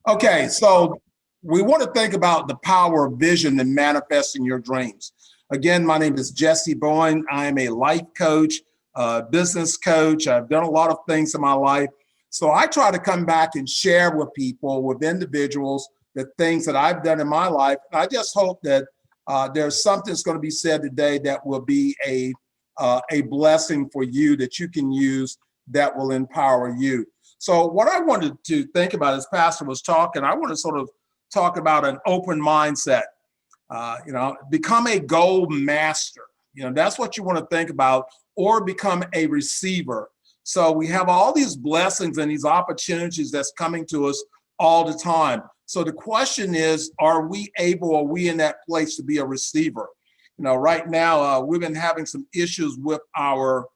Okay, so we want to think about the power of vision and manifesting your dreams. Again, my name is Jessie Bowen. I am a life coach, business coach. I've done a lot of things in my life. So I try to come back and share with people, with individuals, the things that I've done in my life. And I just hope that there's something that's going to be said today that will be a blessing for you that you can use that will empower you. So what I wanted to think about as Pastor was talking, I want to sort of talk about an open mindset. Become a goal master. That's what you want to think about, or become a receiver. So we have all these blessings and these opportunities that's coming to us all the time. So the question is, are we in that place to be a receiver? Right now, we've been having some issues with our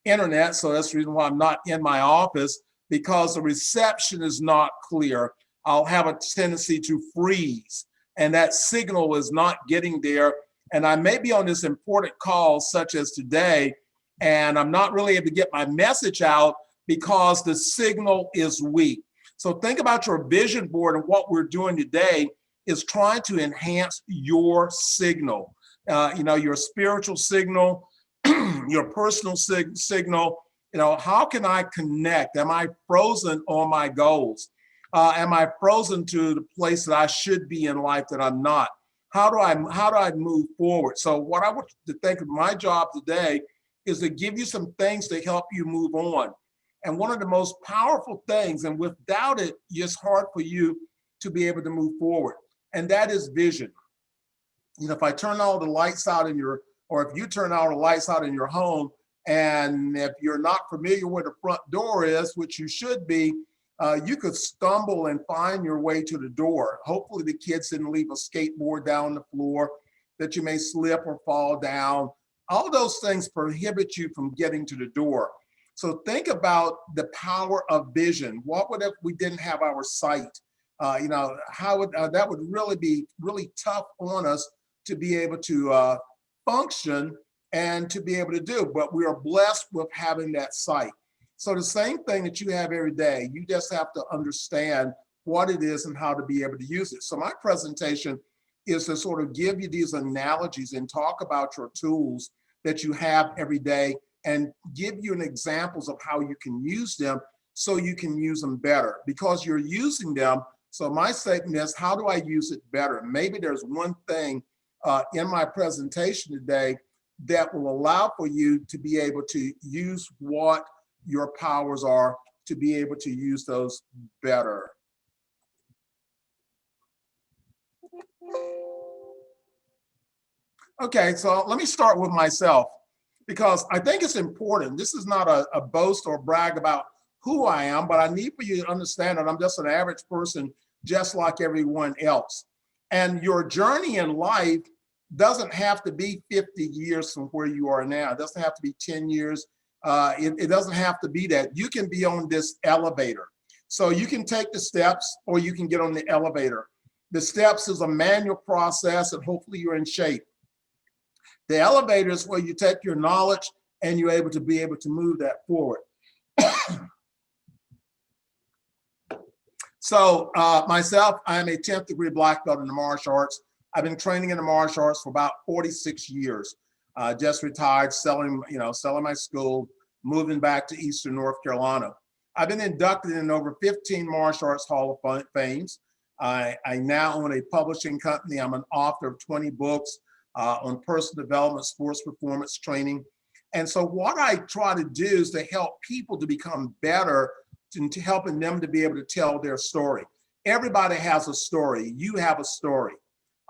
internet. So that's the reason why I'm not in my office, because the reception is not clear. I'll have a tendency to freeze, and that signal is not getting there. And I may be on this important call, such as today, and I'm not really able to get my message out because the signal is weak. So think about your vision board, and what we're doing today is trying to enhance your signal, your spiritual signal, your personal signal. How can I connect? Am I frozen on my goals? Am I frozen to the place that I should be in life that I'm not? How do I move forward? So what I want you to think of, my job today is to give you some things to help you move on. And one of the most powerful things, and without it, it's hard for you to be able to move forward. And that is vision. If I turn all the lights out or if you turn all the lights out in your home, and if you're not familiar where the front door is, which you should be, you could stumble and find your way to the door. Hopefully the kids didn't leave a skateboard down the floor that you may slip or fall down. All those things prohibit you from getting to the door. So think about the power of vision. What would if we didn't have our sight? How would that would really be really tough on us to be able to function and to be able to do, but we are blessed with having that sight. So the same thing that you have every day, you just have to understand what it is and how to be able to use it. So my presentation is to sort of give you these analogies and talk about your tools that you have every day and give you an examples of how you can use them so you can use them better because you're using them. So my statement is, how do I use it better? Maybe there's one thing in my presentation today that will allow for you to be able to use what your powers are, to be able to use those better. Okay, so let me start with myself, because I think it's important. This is not a boast or brag about who I am, but I need for you to understand that I'm just an average person, just like everyone else. And your journey in life doesn't have to be 50 years from where you are now. It doesn't have to be 10 years. It doesn't have to be that. You can be on this elevator. So you can take the steps or you can get on the elevator. The steps is a manual process, and hopefully you're in shape. The elevator is where you take your knowledge and you're able to move that forward. So myself, I am a 10th degree black belt in the martial arts. I've been training in the martial arts for about 46 years. Just retired, selling my school, moving back to Eastern North Carolina. I've been inducted in over 15 martial arts Hall of Fames. I now own a publishing company. I'm an author of 20 books on personal development, sports performance training. And so what I try to do is to help people to become better, to helping them to be able to tell their story. Everybody has a story. You have a story.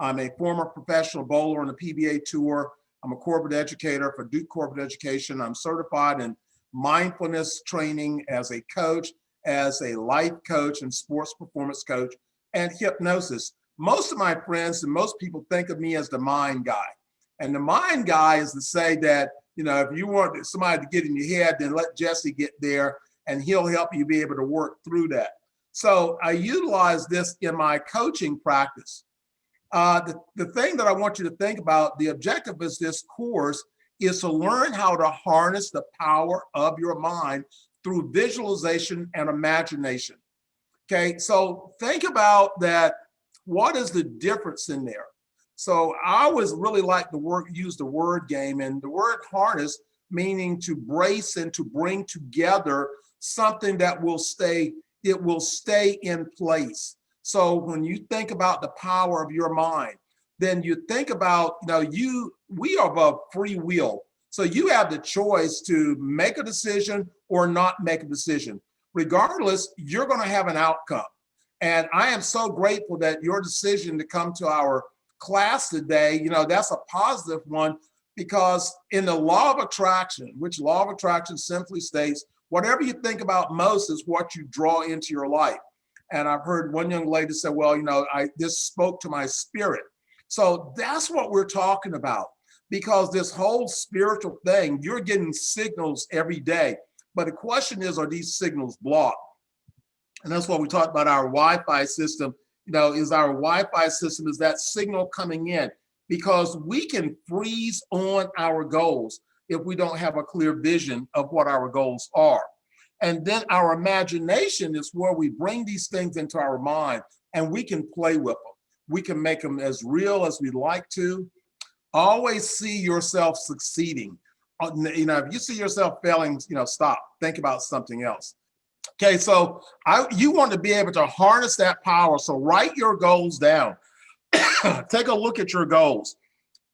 I'm a former professional bowler on the PBA tour. I'm a corporate educator for Duke Corporate Education. I'm certified in mindfulness training as a coach, as a life coach and sports performance coach, and hypnosis. Most of my friends and most people think of me as the mind guy. And the mind guy is to say that, if you want somebody to get in your head, then let Jessie get there and he'll help you be able to work through that. So I utilize this in my coaching practice. The thing that I want you to think about, the objective of this course is to learn how to harness the power of your mind through visualization and imagination. Okay, so think about that. What is the difference in there? So I always really like the word, use the word game, and the word harness meaning to brace and to bring together something that will stay, it will stay in place. So when you think about the power of your mind, then you think about, we are above free will. So you have the choice to make a decision or not make a decision. Regardless, you're going to have an outcome. And I am so grateful that your decision to come to our class today, that's a positive one, because in the law of attraction, which law of attraction simply states, whatever you think about most is what you draw into your life. And I've heard one young lady say, well, this spoke to my spirit. So that's what we're talking about, because this whole spiritual thing, you're getting signals every day. But the question is, are these signals blocked? And that's what we talked about our Wi-Fi system. Is our Wi-Fi system, is that signal coming in? Because we can freeze on our goals if we don't have a clear vision of what our goals are. And then our imagination is where we bring these things into our mind and we can play with them. We can make them as real as we like to. Always see yourself succeeding. If you see yourself failing, stop, think about something else. Okay, so you want to be able to harness that power. So write your goals down. Take a look at your goals.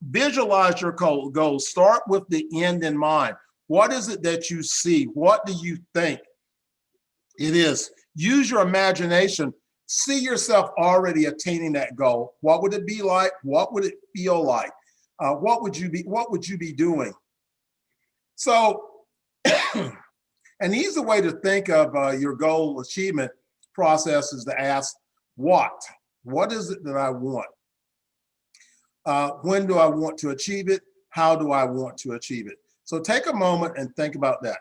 Visualize your goals. Start with the end in mind. What is it that you see? What do you think it is? Use your imagination. See yourself already attaining that goal. What would it be like? What would it feel like? What would you be doing? So, an easy way to think of your goal achievement process is to ask, what? What is it that I want? When do I want to achieve it? How do I want to achieve it? So take a moment and think about that.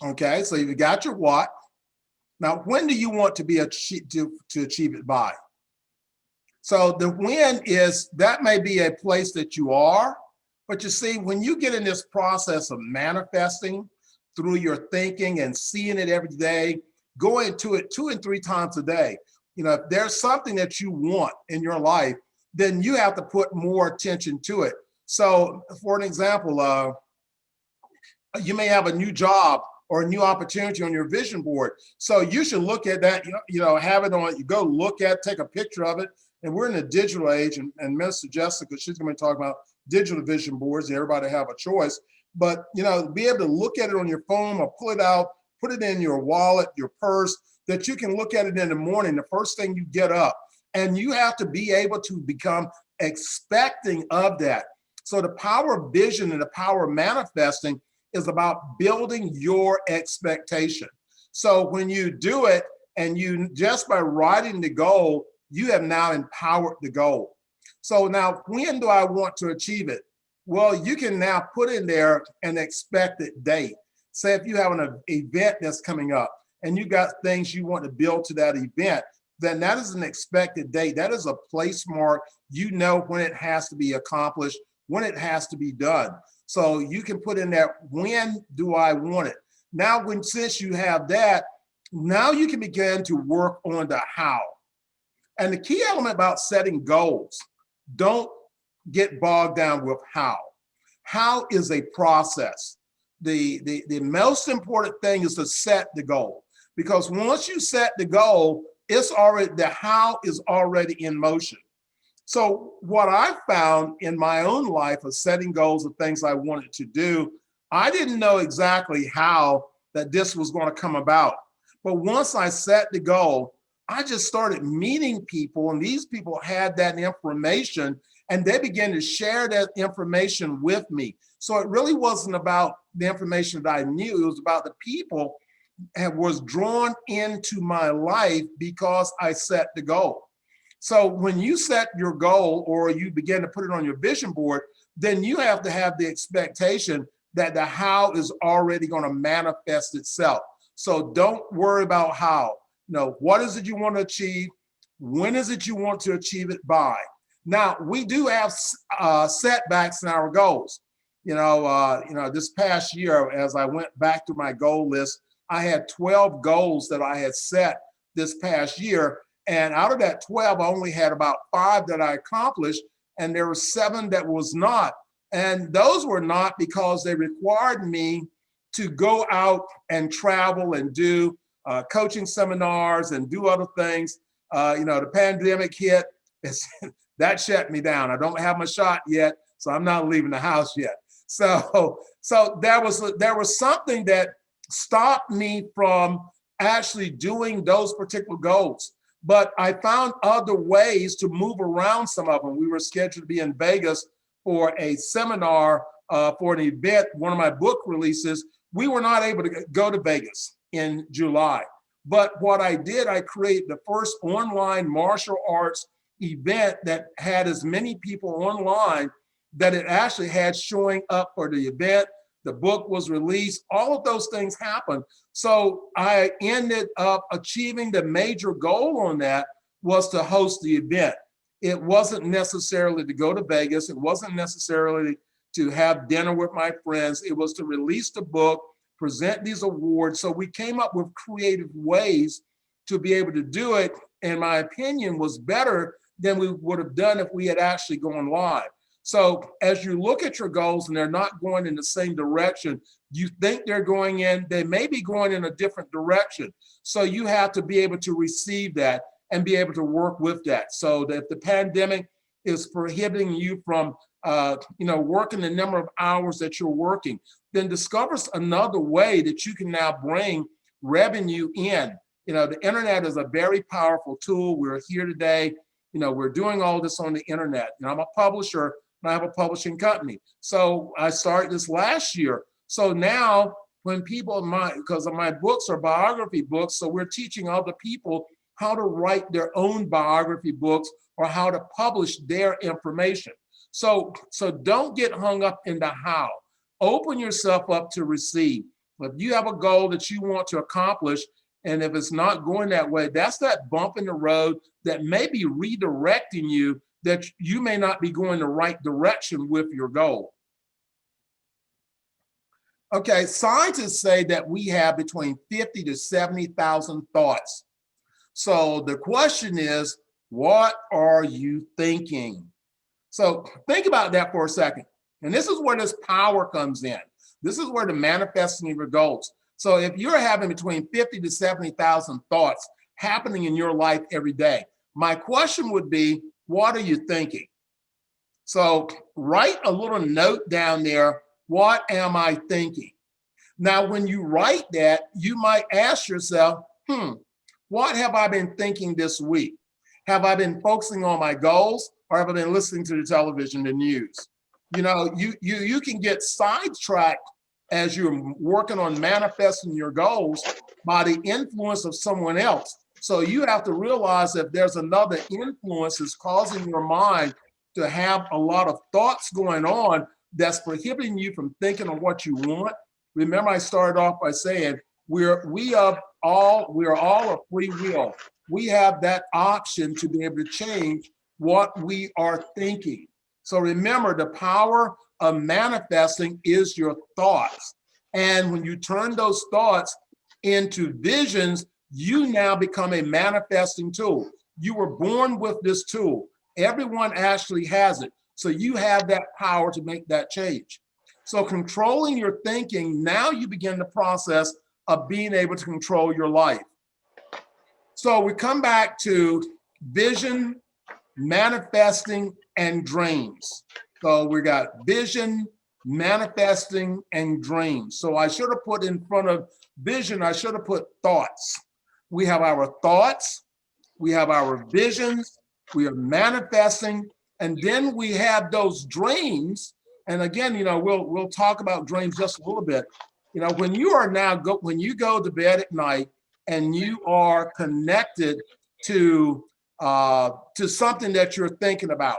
Okay, so you got your what. Now, when do you want to to achieve it by? So the when is, that may be a place that you are, but you see, when you get in this process of manifesting through your thinking and seeing it every day, going to it 2 and 3 times a day, if there's something that you want in your life, then you have to put more attention to it. So for an example, you may have a new job or a new opportunity on your vision board. So you should look at that, have it on, you go look at, take a picture of it. And we're in a digital age, and Mr. Jessica, she's gonna be talking about digital vision boards, and everybody have a choice. But be able to look at it on your phone or pull it out, put it in your wallet, your purse, that you can look at it in the morning, the first thing you get up. And you have to be able to become expecting of that. So the power of vision and the power of manifesting is about building your expectation. So when you do it, and you just by writing the goal, you have now empowered the goal. So now, when do I want to achieve it? Well, you can now put in there an expected date. Say if you have an event that's coming up and you got things you want to build to that event, then that is an expected date. That is a place mark. You know when it has to be accomplished, when it has to be done. So you can put in there, when do I want it? Now, since you have that, now you can begin to work on the how. And the key element about setting goals, don't get bogged down with how. How is a process. The most important thing is to set the goal, because once you set the goal, it's already, the how is already in motion. So what I found in my own life of setting goals of things I wanted to do, I didn't know exactly how that this was going to come about. But once I set the goal, I just started meeting people, and these people had that information, and they began to share that information with me. So it really wasn't about the information that I knew, it was about the people that was drawn into my life because I set the goal. So when you set your goal or you begin to put it on your vision board, then you have to have the expectation that the how is already going to manifest itself. So don't worry about how. What is it you want to achieve? When is it you want to achieve it by? Now, we do have setbacks in our goals. This past year, as I went back to my goal list, I had 12 goals that I had set this past year. And out of that 12, I only had about 5 that I accomplished, and there were 7 that was not. And those were not because they required me to go out and travel and do coaching seminars and do other things. The pandemic hit, that shut me down. I don't have my shot yet, so I'm not leaving the house yet. So there was something that stopped me from actually doing those particular goals. But I found other ways to move around some of them. We were scheduled to be in Vegas for a seminar for an event, one of my book releases. We were not able to go to Vegas in July. But what I did, I created the first online martial arts event that had as many people online that it actually had showing up for the event. The book was released. All of those things happened. So I ended up achieving the major goal on that was to host the event. It wasn't necessarily to go to Vegas. It wasn't necessarily to have dinner with my friends. It was to release the book, present these awards. So we came up with creative ways to be able to do it. In my opinion, was better than we would have done if we had actually gone live. So as you look at your goals and they're not going in the same direction, you think they're going in, they may be going in a different direction. So you have to be able to receive that and be able to work with that. So that if the pandemic is prohibiting you from working the number of hours that you're working, then discover another way that you can now bring revenue in. The internet is a very powerful tool. We're here today. We're doing all this on the internet. I'm a publisher and I have a publishing company. So I started this last year. So now when people, because my books are biography books, so we're teaching other people how to write their own biography books or how to publish their information. So don't get hung up in the how. Open yourself up to receive. If you have a goal that you want to accomplish, and if it's not going that way, that's that bump in the road that may be redirecting you, that you may not be going the right direction with your goal. Okay, scientists say that we have between 50 to 70,000 thoughts. So the question is, what are you thinking? So think about that for a second. And this is where this power comes in. This is where the manifesting of your goals. So if you're having between 50 to 70,000 thoughts happening in your life every day, my question would be, what are you thinking? So write a little note down there. What am I thinking? Now, when you write that, you might ask yourself, what have I been thinking this week? Have I been focusing on my goals, or have I been listening to the television, the news? You can get sidetracked as you're working on manifesting your goals by the influence of someone else. So you have to realize that there's another influence that's causing your mind to have a lot of thoughts going on that's prohibiting you from thinking of what you want. Remember, I started off by saying we are all a free will. We have that option to be able to change what we are thinking. So remember, the power of manifesting is your thoughts. And when you turn those thoughts into visions, you now become a manifesting tool. You were born with this tool. Everyone actually has it. So you have that power to make that change. So controlling your thinking, now you begin the process of being able to control your life. So we come back to vision, manifesting, and dreams. So we got vision, manifesting, and dreams. So I should have put in front of vision, I should have put thoughts. We have our thoughts, we have our visions, we are manifesting, and then we have those dreams. And again, we'll talk about dreams just a little bit. When you go to bed at night and you are connected to something that you're thinking about,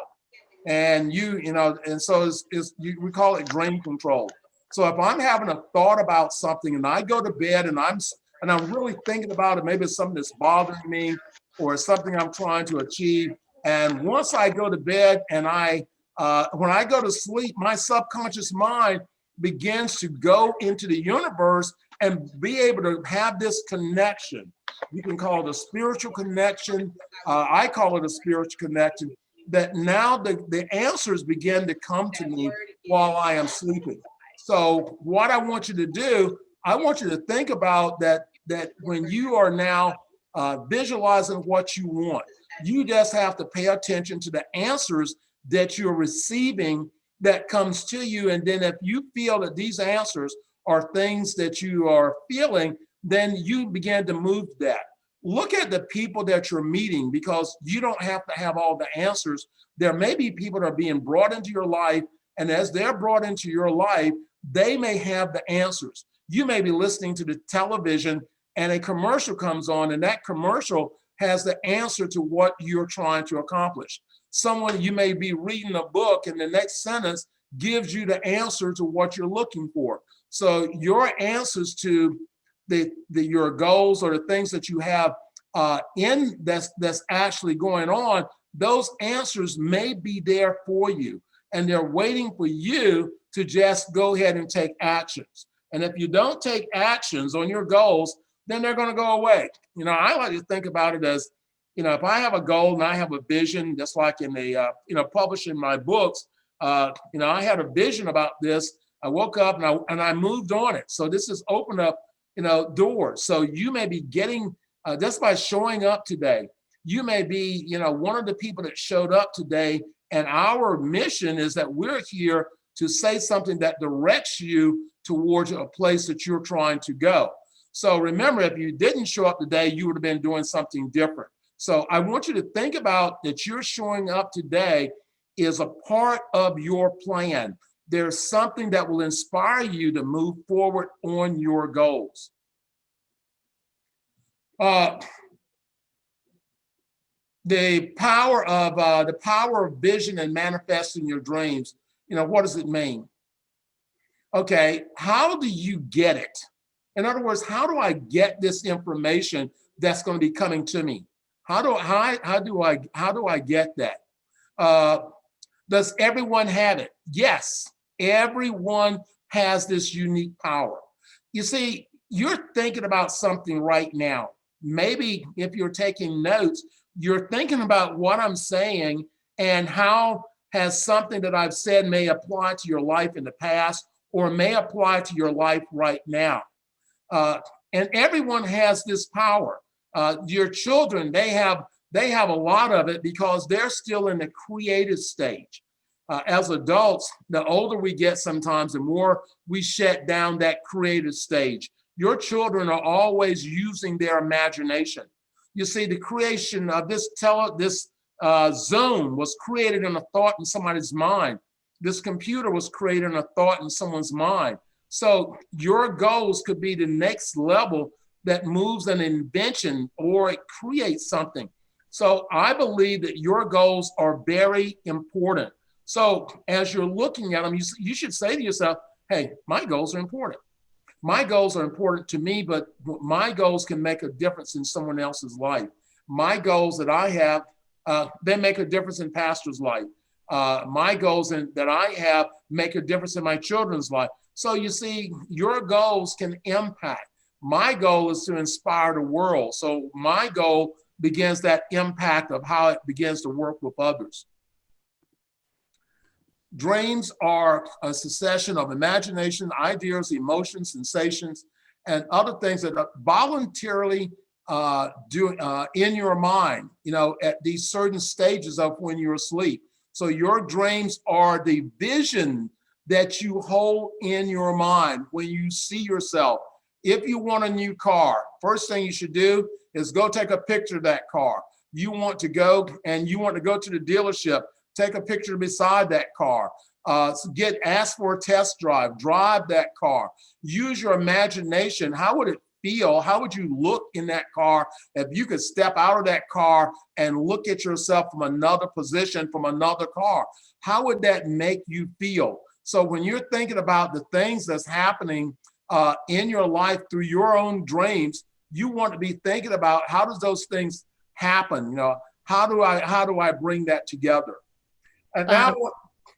and we call it dream control. So if I'm having a thought about something and I go to bed and I'm really thinking about it, maybe it's something that's bothering me or something I'm trying to achieve, And once I go to bed and when I go to sleep, my subconscious mind begins to go into the universe and be able to have this connection. You can call it a spiritual connection. I call it a spiritual connection, that now the answers begin to come to me while I am sleeping. So what I want you to do, I want you to think about that when you are now visualizing what you want, you just have to pay attention to the answers that you're receiving that comes to you. And then if you feel that these answers are things that you are feeling, then you begin to move that. Look at the people that you're meeting, because you don't have to have all the answers. There may be people that are being brought into your life, and as they're brought into your life, they may have the answers. You may be listening to the television and a commercial comes on, and that commercial has the answer to what you're trying to accomplish. Someone, you may be reading a book and the next sentence gives you the answer to what you're looking for. So your answers to your goals or the things that you have in that's actually going on, those answers may be there for you, and they're waiting for you to just go ahead and take actions. And if you don't take actions on your goals, then they're going to go away. I like to think about it as, if I have a goal and I have a vision, just like in the, publishing my books, I had a vision about this. I woke up and I moved on it. So this has opened up, doors. So you may be getting, just by showing up today, you may be, one of the people that showed up today. And our mission is that we're here to say something that directs you towards a place that you're trying to go. So remember, if you didn't show up today, you would have been doing something different. So I want you to think about that you're showing up today is a part of your plan. There's something that will inspire you to move forward on your goals. The power of vision and manifesting your dreams. What does it mean? Okay, how do you get it? In other words, how do I get this information that's going to be coming to me? How do I get that? Does everyone have it? Yes, everyone has this unique power. You see, you're thinking about something right now. Maybe if you're taking notes, you're thinking about what I'm saying and how has something that I've said may apply to your life in the past or may apply to your life right now. And everyone has this power. Your children, they have a lot of it because they're still in the creative stage. As adults, the older we get sometimes, the more we shut down that creative stage. Your children are always using their imagination. You see, the creation of this Zoom was created in a thought in somebody's mind. This computer was created in a thought in someone's mind. So your goals could be the next level that moves an invention or it creates something. So I believe that your goals are very important. So as you're looking at them, you should say to yourself, hey, my goals are important. My goals are important to me, but my goals can make a difference in someone else's life. My goals that I have, they make a difference in pastor's life. My goals that I have make a difference in my children's life. So you see, your goals can impact. My goal is to inspire the world. So my goal begins that impact of how it begins to work with others. Dreams are a succession of imagination, ideas, emotions, sensations, and other things that are voluntarily do in your mind, at these certain stages of when you're asleep. So your dreams are the vision that you hold in your mind when you see yourself. If you want a new car, first thing you should do is go take a picture of that car. You want to go to the dealership, take a picture beside that car. Ask for a test drive that car. Use your imagination. How would it feel? How would you look in that car if you could step out of that car and look at yourself from another position, from another car? How would that make you feel? So when you're thinking about the things that's happening in your life through your own dreams, you want to be thinking about how does those things happen? How do I bring that together? And now,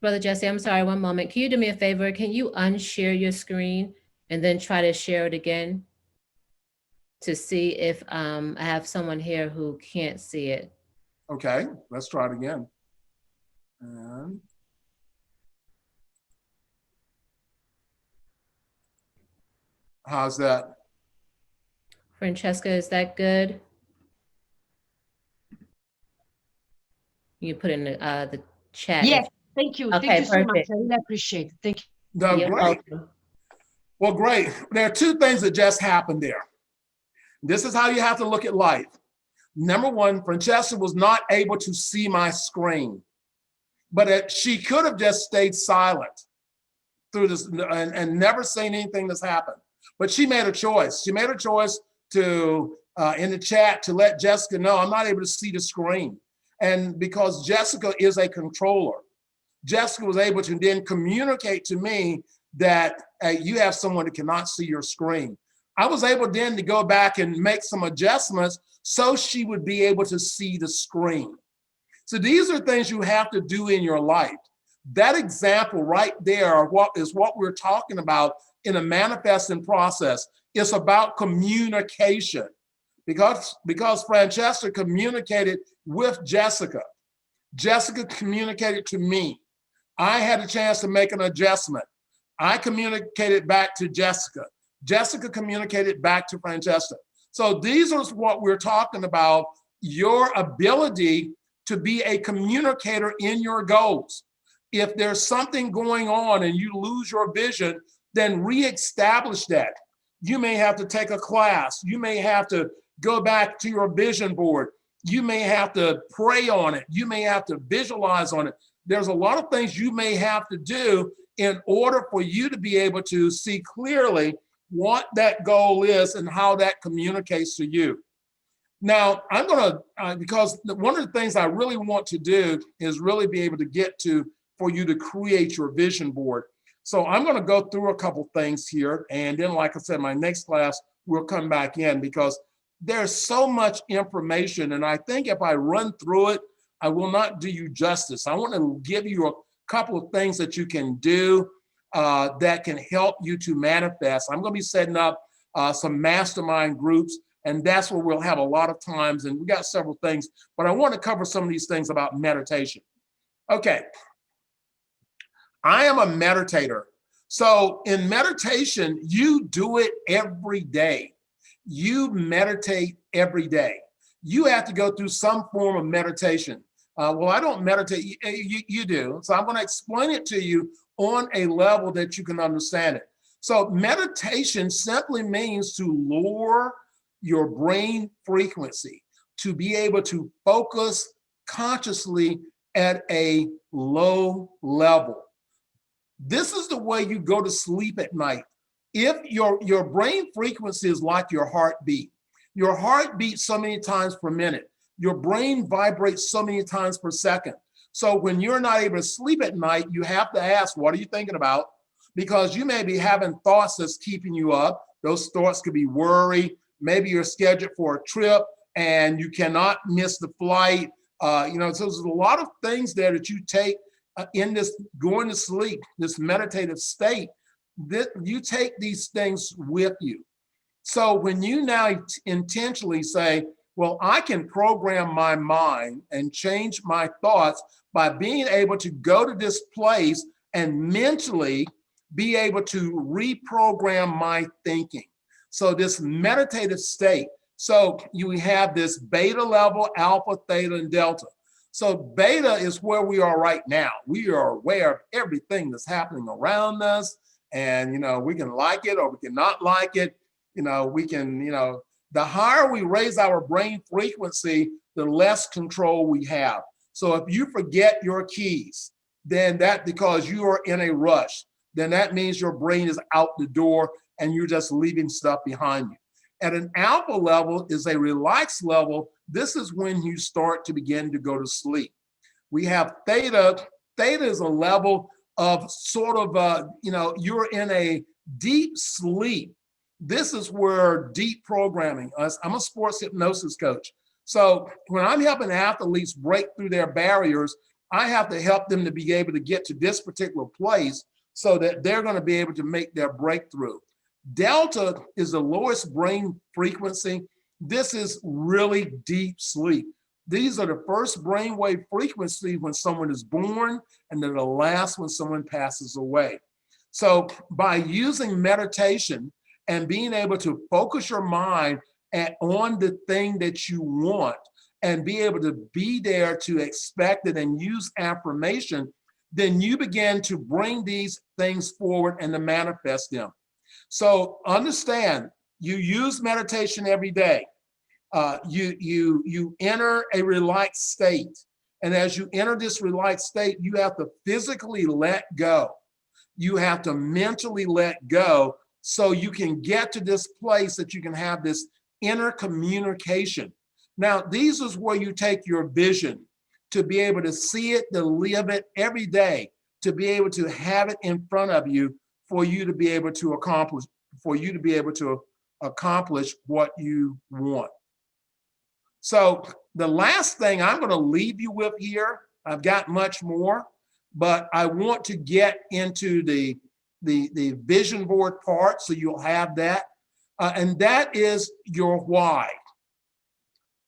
Brother Jesse, I'm sorry, one moment. Can you do me a favor? Can you unshare your screen and then try to share it again to see if I have someone here who can't see it? okay, let's try it again. And how's that? Francesca, is that good? You put in the chat. Yes, thank you. Thank Okay, you so much. perfect. I really appreciate it. Thank you. No, You're great. welcome. Well, great. There are two things that just happened there. This is how you have to look at life. Number one, Francesca was not able to see my screen, but she could have just stayed silent through this and never seen anything that's happened. But she made a choice. She made a choice to, in the chat, to let Jessica know, I'm not able to see the screen. And because Jessica is a controller, Jessica was able to then communicate to me that you have someone that cannot see your screen. I was able then to go back and make some adjustments so she would be able to see the screen. So these are things you have to do in your life. That example right there is what we're talking about in a manifesting process. It's about communication. Because Francesca communicated with Jessica. Jessica communicated to me. I had a chance to make an adjustment. I communicated back to Jessica. Jessica communicated back to Francesca. So these are what we're talking about, your ability to be a communicator in your goals. If there's something going on and you lose your vision, then reestablish that. You may have to take a class. You may have to go back to your vision board. You may have to pray on it. You may have to visualize on it. There's a lot of things you may have to do in order for you to be able to see clearly what that goal is and how that communicates to you. Now, I'm going to, because one of the things I really want to do is really be able to get to for you to create your vision board. So I'm going to go through a couple things here. And then, like I said, my next class, we'll come back in because there's so much information. And I think if I run through it, I will not do you justice. I want to give you a couple of things that you can do that can help you to manifest. I'm going to be setting up some mastermind groups, and that's where we'll have a lot of times. And we got several things, but I want to cover some of these things about meditation. Okay. I am a meditator. So in meditation, you do it every day. You meditate every day. You have to go through some form of meditation. Well, I don't meditate, you do. So I'm going to explain it to you on a level that you can understand it. So meditation simply means to lower your brain frequency, to be able to focus consciously at a low level. This is the way you go to sleep at night. If your brain frequency is like your heartbeat beats so many times per minute, your brain vibrates so many times per second. So when you're not able to sleep at night, you have to ask, what are you thinking about? Because you may be having thoughts that's keeping you up. Those thoughts could be worry. Maybe you're scheduled for a trip and you cannot miss the flight. So there's a lot of things there that you take in this going to sleep, this meditative state, that you take these things with you. So when you now intentionally say, well, I can program my mind and change my thoughts by being able to go to this place and mentally be able to reprogram my thinking. So this meditative state. So you have this beta level, alpha, theta, and delta. So beta is where we are right now. We are aware of everything that's happening around us. And, we can like it or we can not like it. The higher we raise our brain frequency, the less control we have. So if you forget your keys, then because you are in a rush, then that means your brain is out the door and you're just leaving stuff behind you. At an alpha level is a relaxed level. This is when you start to begin to go to sleep. We have theta. Theta is a level of sort of, you're in a deep sleep. This is where deep programming, I'm a sports hypnosis coach. So when I'm helping athletes break through their barriers, I have to help them to be able to get to this particular place so that they're going to be able to make their breakthrough. Delta is the lowest brain frequency. This is really deep sleep. These are the first brainwave frequency when someone is born, and they're the last when someone passes away. So by using meditation and being able to focus your mind on the thing that you want and be able to be there to expect it and use affirmation, then you begin to bring these things forward and to manifest them. So understand, you use meditation every day. You enter a relaxed state. And as you enter this relaxed state, you have to physically let go. You have to mentally let go so you can get to this place that you can have this inner communication. Now, these is where you take your vision to be able to see it, to live it every day, to be able to have it in front of you for you to be able to accomplish, what you want. So the last thing I'm going to leave you with here, I've got much more, but I want to get into the vision board part, so you'll have that. And that is your why.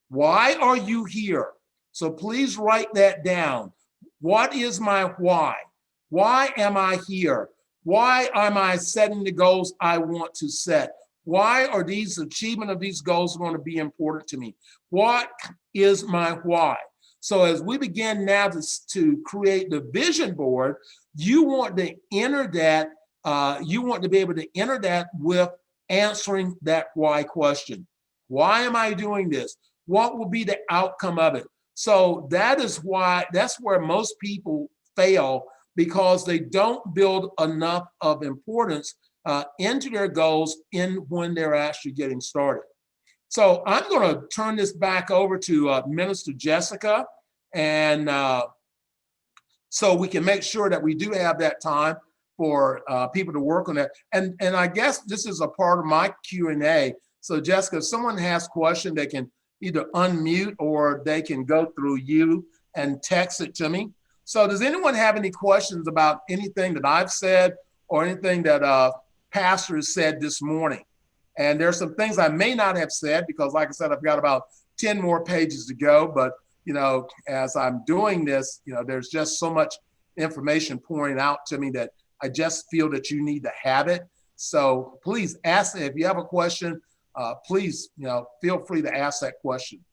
Why are you here? So please write that down. What is my why? Why am I here? Why am I setting the goals I want to set? Why are these achievement of these goals going to be important to me? What is my why? So as we begin now to create the vision board, you want to enter that, you want to be able to enter that with answering that why question. Why am I doing this? What will be the outcome of it? So that's where most people fail, because they don't build enough of importance into their goals when they're actually getting started. So I'm going to turn this back over to Minister Jessica, and so we can make sure that we do have that time for people to work on that. And I guess this is a part of my Q&A. So Jessica, if someone has a question, they can either unmute or they can go through you and text it to me. So does anyone have any questions about anything that I've said or anything that Pastor has said this morning? And there's some things I may not have said because, like I said, I've got about 10 more pages to go. But, as I'm doing this, there's just so much information pouring out to me that I just feel that you need to have it. So please ask if you have a question, please, feel free to ask that question.